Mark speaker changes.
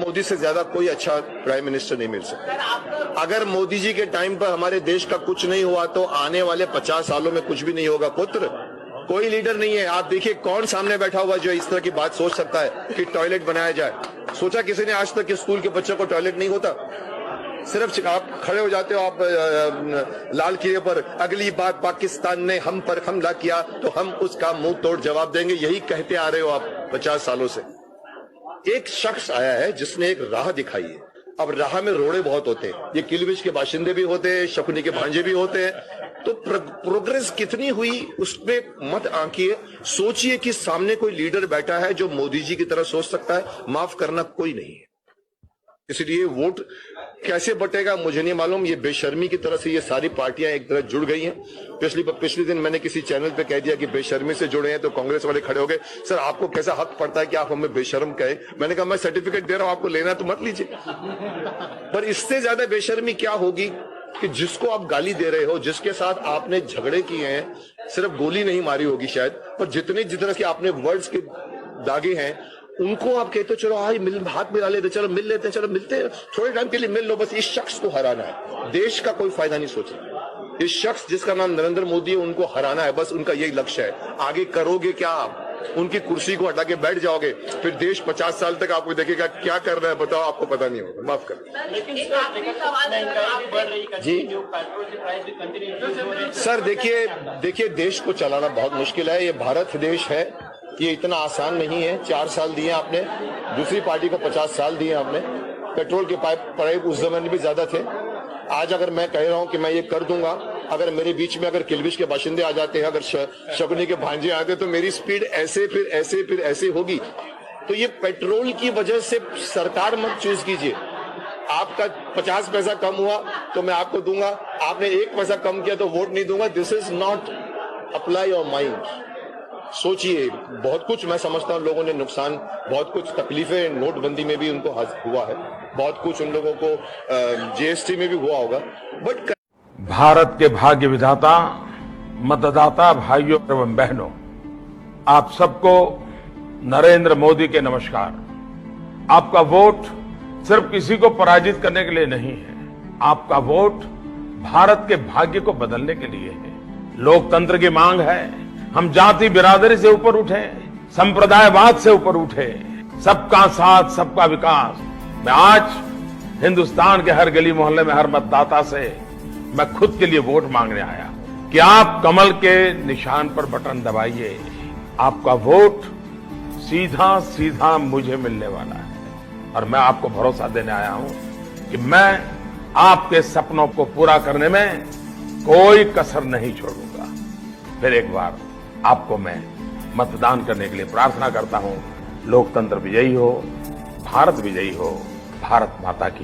Speaker 1: मोदी से ज्यादा कोई अच्छा प्राइम मिनिस्टर नहीं मिल सकता। अगर मोदी जी के टाइम पर हमारे देश का कुछ नहीं हुआ तो आने वाले 50 सालों में कुछ भी नहीं होगा पुत्र। कोई लीडर नहीं है। आप देखिए कौन सामने बैठा हुआ जो इस तरह की बात सोच सकता है कि टॉयलेट बनाया जाए। सोचा किसी ने आज तक कि स्कूल के बच्चों को टॉयलेट नहीं होता? सिर्फ आप खड़े हो जाते हो आप लाल किले पर, अगली बार पाकिस्तान ने हम पर हमला किया तो हम उसका मुंह तोड़ जवाब देंगे, यही कहते आ रहे हो आप 50 सालों से। एक शख्स आया है जिसने एक राह दिखाई है। अब राह में रोड़े बहुत होते हैं, ये किलबिश के बाशिंदे भी होते हैं, शकुनी के भांजे भी होते हैं। तो प्रोग्रेस कितनी हुई उसमें मत आंकिए, सोचिए कि सामने कोई लीडर बैठा है जो मोदी जी की तरह सोच सकता है। माफ करना कोई नहीं है। इसलिए वोट कैसे बटेगा मुझे नहीं मालूम। ये बेशर्मी की तरह से ये सारी पार्टियां एक तरह जुड़ गई हैं। पिछले दिन मैंने किसी चैनल पे कह दिया कि बेशर्मी से जुड़े हैं, तो कांग्रेस वाले खड़े हो गए, सर आपको कैसा हक पड़ता है कि आप हमें बेशर्म कहे? मैंने कहा मैं सर्टिफिकेट दे रहा हूं, आपको लेना है तो मत लीजिए। पर इससे ज्यादा बेशर्मी क्या होगी कि जिसको आप गाली दे रहे हो, जिसके साथ आपने झगड़े किए हैं, सिर्फ गोली नहीं मारी होगी शायद, पर जितना कि आपने वर्ड्स के दागे हैं, उनको आप कहते हो चलो हाथ मिला लेते, चलो मिल लेते, चलो मिलते हैं, थोड़े टाइम के लिए मिल लो। बस इस शख्स को हराना है, देश का कोई फायदा नहीं सोचना। इस शख्स जिसका नाम नरेंद्र मोदी है उनको हराना है, बस उनका यही लक्ष्य है। आगे करोगे क्या आप? उनकी कुर्सी को हटा के बैठ जाओगे, फिर देश 50 साल तक आपको देखेगा क्या कर रहा है बताओ, आपको पता नहीं होगा। माफ कर जी सर। देखिए देश को चलाना बहुत मुश्किल है। ये भारत देश है, ये इतना आसान नहीं है। 4 साल दिए आपने, दूसरी पार्टी को 50 साल दिए आपने। पेट्रोल के पाइप उस जमाने भी ज्यादा थे। आज अगर मैं कह रहा हूं कि मैं ये कर दूंगा, अगर मेरे बीच में अगर किलबिश के बाशिंदे आ जाते हैं, अगर शकुनी के भांजे आते, तो मेरी स्पीड ऐसे फिर ऐसे होगी। तो ये पेट्रोल की वजह से सरकार मत चूज कीजिए। आपका 50 पैसा कम हुआ तो मैं आपको दूंगा, आपने 1 पैसा कम किया तो वोट नहीं दूंगा। This is not apply your mind. सोचिए, बहुत कुछ मैं समझता हूं लोगों ने नुकसान, बहुत कुछ तकलीफें नोटबंदी में भी उनको हुआ है, बहुत कुछ उन लोगों को जीएसटी में भी हुआ होगा, बट
Speaker 2: भारत के भाग्य विधाता मतदाता भाइयों एवं बहनों, आप सबको नरेंद्र मोदी के नमस्कार। आपका वोट सिर्फ किसी को पराजित करने के लिए नहीं है, आपका वोट भारत के भाग्य को बदलने के लिए है। लोकतंत्र की मांग है हम जाति बिरादरी से ऊपर उठे, संप्रदायवाद से ऊपर उठे, सबका साथ सबका विकास। मैं आज हिंदुस्तान के हर गली मोहल्ले में हर मतदाता से मैं खुद के लिए वोट मांगने आया हूं कि आप कमल के निशान पर बटन दबाइए। आपका वोट सीधा सीधा मुझे मिलने वाला है और मैं आपको भरोसा देने आया हूं कि मैं आपके सपनों को पूरा करने में कोई कसर नहीं छोड़ूंगा। फिर एक बार आपको मैं मतदान करने के लिए प्रार्थना करता हूं। लोकतंत्र विजयी हो, भारत विजयी हो, भारत माता की